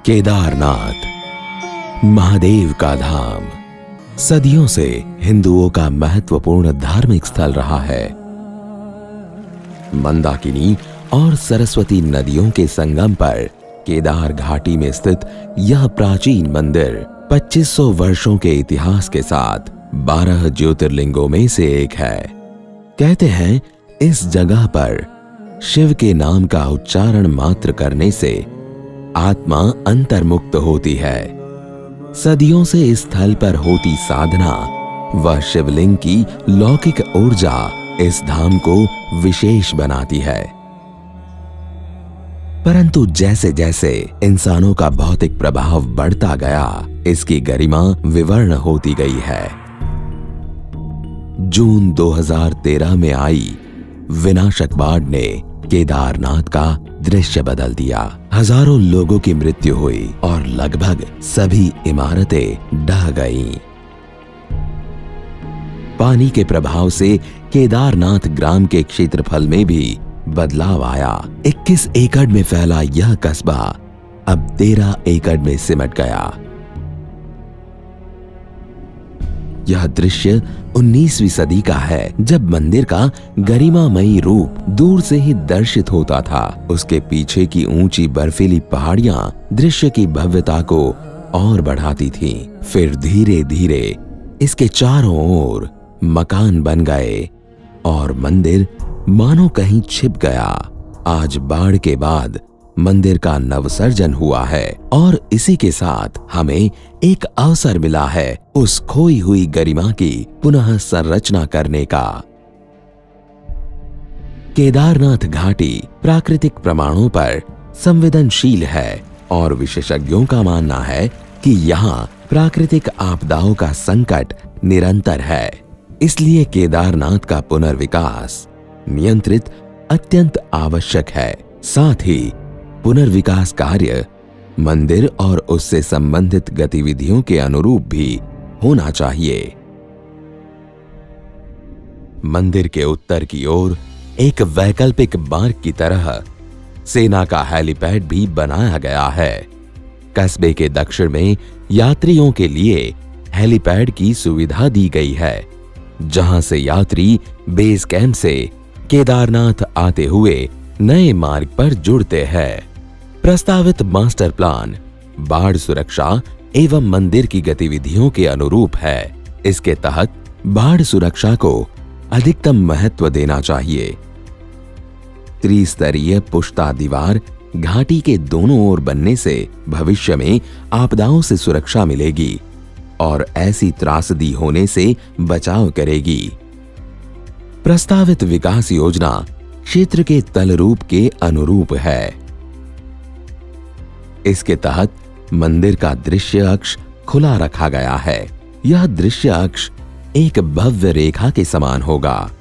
केदारनाथ महादेव का धाम सदियों से हिंदुओं का महत्वपूर्ण धार्मिक स्थल रहा है। मंदाकिनी और सरस्वती नदियों के संगम पर केदार घाटी में स्थित यह प्राचीन मंदिर 2500 वर्षों के इतिहास के साथ 12 ज्योतिर्लिंगों में से एक है। कहते हैं इस जगह पर शिव के नाम का उच्चारण मात्र करने से आत्मा अंतर्मुक्त होती है। सदियों से इस स्थल पर होती साधना व शिवलिंग की लौकिक ऊर्जा इस धाम को विशेष बनाती है। परंतु जैसे जैसे इंसानों का भौतिक प्रभाव बढ़ता गया, इसकी गरिमा विवर्ण होती गई है। जून 2013 में आई विनाशक बाढ़ ने केदारनाथ का दृश्य बदल दिया। हजारों लोगों की मृत्यु हुई और लगभग सभी इमारतें ढह गईं। पानी के प्रभाव से केदारनाथ ग्राम के क्षेत्रफल में भी बदलाव आया। 21 एकड़ में फैला यह कस्बा अब 13 एकड़ में सिमट गया। यह दृश्य 19वीं सदी का है, जब मंदिर का गरिमामयी रूप दूर से ही दर्शित होता था। उसके पीछे की ऊंची बर्फीली पहाड़ियां दृश्य की भव्यता को और बढ़ाती थीं। फिर धीरे धीरे इसके चारों ओर मकान बन गए और मंदिर मानो कहीं छिप गया। आज बाढ़ के बाद मंदिर का नवसर्जन हुआ है और इसी के साथ हमें एक अवसर मिला है उस खोई हुई गरिमा की पुनः संरचना करने का। केदारनाथ घाटी प्राकृतिक प्रमाणों पर संवेदनशील है और विशेषज्ञों का मानना है कि यहाँ प्राकृतिक आपदाओं का संकट निरंतर है। इसलिए केदारनाथ का पुनर्विकास नियंत्रित अत्यंत आवश्यक है। साथ ही पुनर्विकास कार्य मंदिर और उससे संबंधित गतिविधियों के अनुरूप भी होना चाहिए। मंदिर के उत्तर की ओर एक वैकल्पिक मार्ग की तरह सेना का हेलीपैड भी बनाया गया है। कस्बे के दक्षिण में यात्रियों के लिए हेलीपैड की सुविधा दी गई है, जहां से यात्री बेस कैंप से केदारनाथ आते हुए नए मार्ग पर जुड़ते हैं। प्रस्तावित मास्टर प्लान बाढ़ सुरक्षा एवं मंदिर की गतिविधियों के अनुरूप है। इसके तहत बाढ़ सुरक्षा को अधिकतम महत्व देना चाहिए। त्रिस्तरीय पुश्ता दीवार घाटी के दोनों ओर बनने से भविष्य में आपदाओं से सुरक्षा मिलेगी और ऐसी त्रासदी होने से बचाव करेगी। प्रस्तावित विकास योजना क्षेत्र के तल रूप के अनुरूप है। इसके तहत मंदिर का दृश्य अक्ष खुला रखा गया है। यह दृश्य अक्ष एक भव्य रेखा के समान होगा।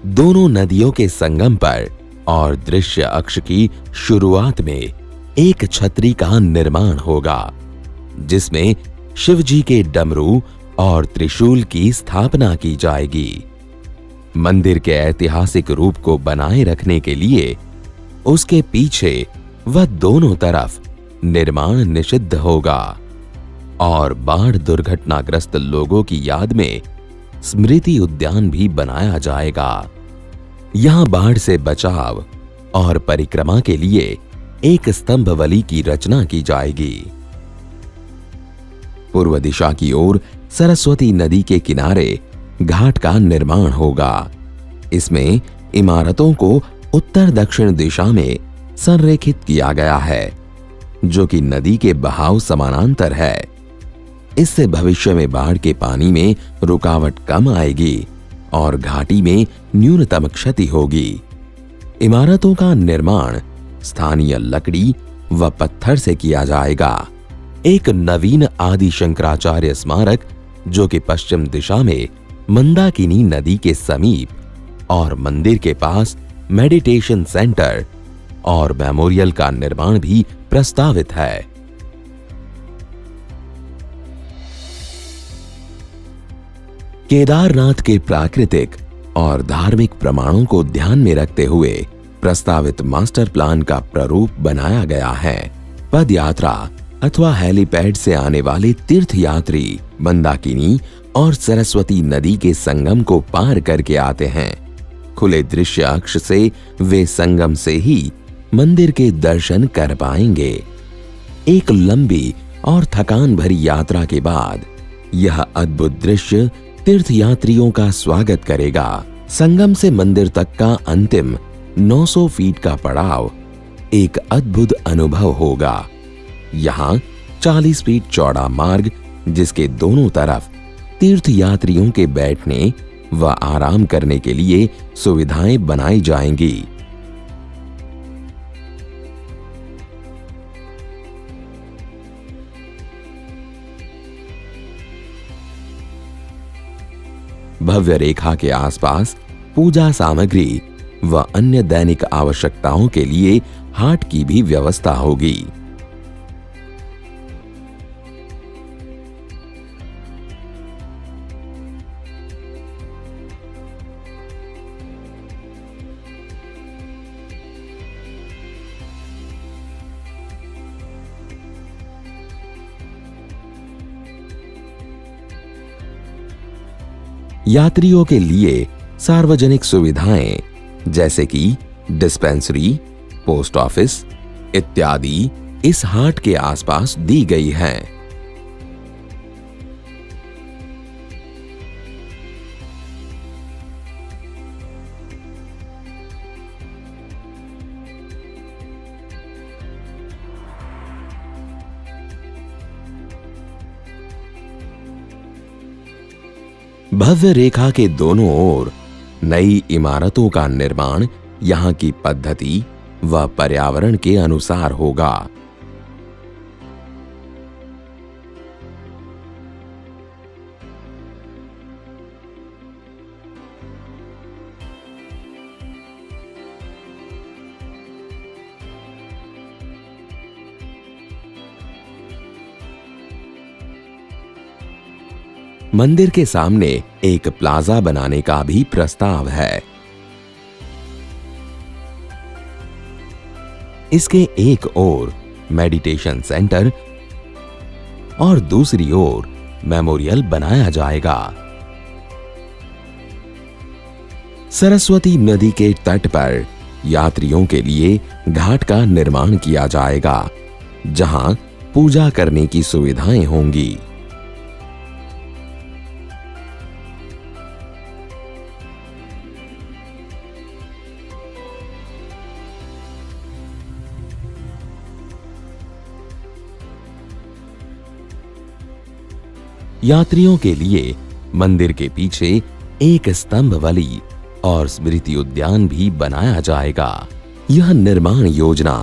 दोनों नदियों के संगम पर और दृश्य अक्ष की शुरुआत में एक छतरी का निर्माण होगा, जिसमें शिवजी के डमरू और त्रिशूल की स्थापना की जाएगी। मंदिर के ऐतिहासिक रूप को बनाए रखने के लिए उसके पीछे व दोनों तरफ निर्माण निषिद्ध होगा और बाढ़ दुर्घटनाग्रस्त लोगों की याद में स्मृति उद्यान भी बनाया जाएगा। यहां बाढ़ से बचाव और परिक्रमा के लिए एक स्तंभवली की रचना की जाएगी। पूर्व दिशा की ओर सरस्वती नदी के किनारे घाट का निर्माण होगा। इसमें इमारतों को उत्तर दक्षिण दिशा में संरेखित किया गया है, जो कि नदी के बहाव समानांतर है। इससे भविष्य में बाढ़ के पानी में रुकावट कम आएगी और घाटी में न्यूनतम क्षति होगी। इमारतों का निर्माण स्थानीय लकड़ी व पत्थर से किया जाएगा। एक नवीन आदि शंकराचार्य स्मारक, जो कि पश्चिम दिशा में मंदाकिनी नदी के समीप और मंदिर के पास मेडिटेशन सेंटर और मेमोरियल का निर्माण भी प्रस्तावित है। केदारनाथ के प्राकृतिक और धार्मिक प्रमाणों को ध्यान में रखते हुए प्रस्तावित मास्टर प्लान का प्रारूप बनाया गया है। पद यात्रा अथवा हेलीपैड से आने वाले तीर्थ यात्री मंदाकिनी और सरस्वती नदी के संगम को पार करके आते हैं। खुले दृश्य अक्ष से वे संगम से ही मंदिर के दर्शन कर पाएंगे। एक लंबी और थकान भरी यात्रा के बाद यह अद्भुत दृश्य तीर्थयात्रियों का स्वागत करेगा। संगम से मंदिर तक का अंतिम 900 फीट का पड़ाव एक अद्भुत अनुभव होगा। यहाँ 40 फीट चौड़ा मार्ग, जिसके दोनों तरफ तीर्थयात्रियों के बैठने व आराम करने के लिए सुविधाएं बनाई जाएंगी। भव्य रेखा के आसपास पूजा सामग्री व अन्य दैनिक आवश्यकताओं के लिए हाट की भी व्यवस्था होगी। यात्रियों के लिए सार्वजनिक सुविधाएं जैसे कि डिस्पेंसरी, पोस्ट ऑफिस इत्यादि इस हाट के आसपास दी गई हैं। भव्य रेखा के दोनों ओर नई इमारतों का निर्माण यहाँ की पद्धति व पर्यावरण के अनुसार होगा। मंदिर के सामने एक प्लाजा बनाने का भी प्रस्ताव है। इसके एक ओर मेडिटेशन सेंटर और दूसरी ओर मेमोरियल बनाया जाएगा। सरस्वती नदी के तट पर यात्रियों के लिए घाट का निर्माण किया जाएगा, जहां पूजा करने की सुविधाएं होंगी। यात्रियों के लिए मंदिर के पीछे एक स्तंभ वाली और स्मृति उद्यान भी बनाया जाएगा। यह निर्माण योजना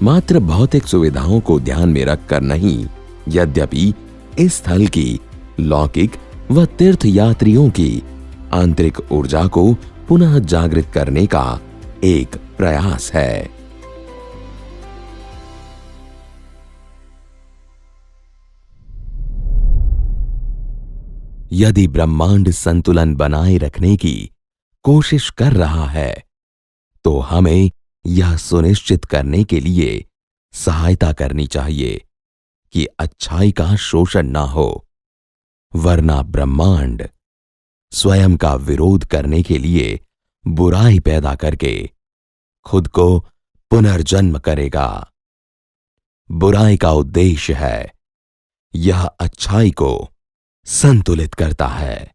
मात्र भौतिक सुविधाओं को ध्यान में रखकर नहीं, यद्यपि इस स्थल की लौकिक व तीर्थ यात्रियों की आंतरिक ऊर्जा को पुनः जागृत करने का एक प्रयास है। यदि ब्रह्मांड संतुलन बनाए रखने की कोशिश कर रहा है, तो हमें यह सुनिश्चित करने के लिए सहायता करनी चाहिए कि अच्छाई का शोषण ना हो, वरना ब्रह्मांड स्वयं का विरोध करने के लिए बुराई पैदा करके खुद को पुनर्जन्म करेगा। बुराई का उद्देश्य है यह अच्छाई को संतुलित करता है।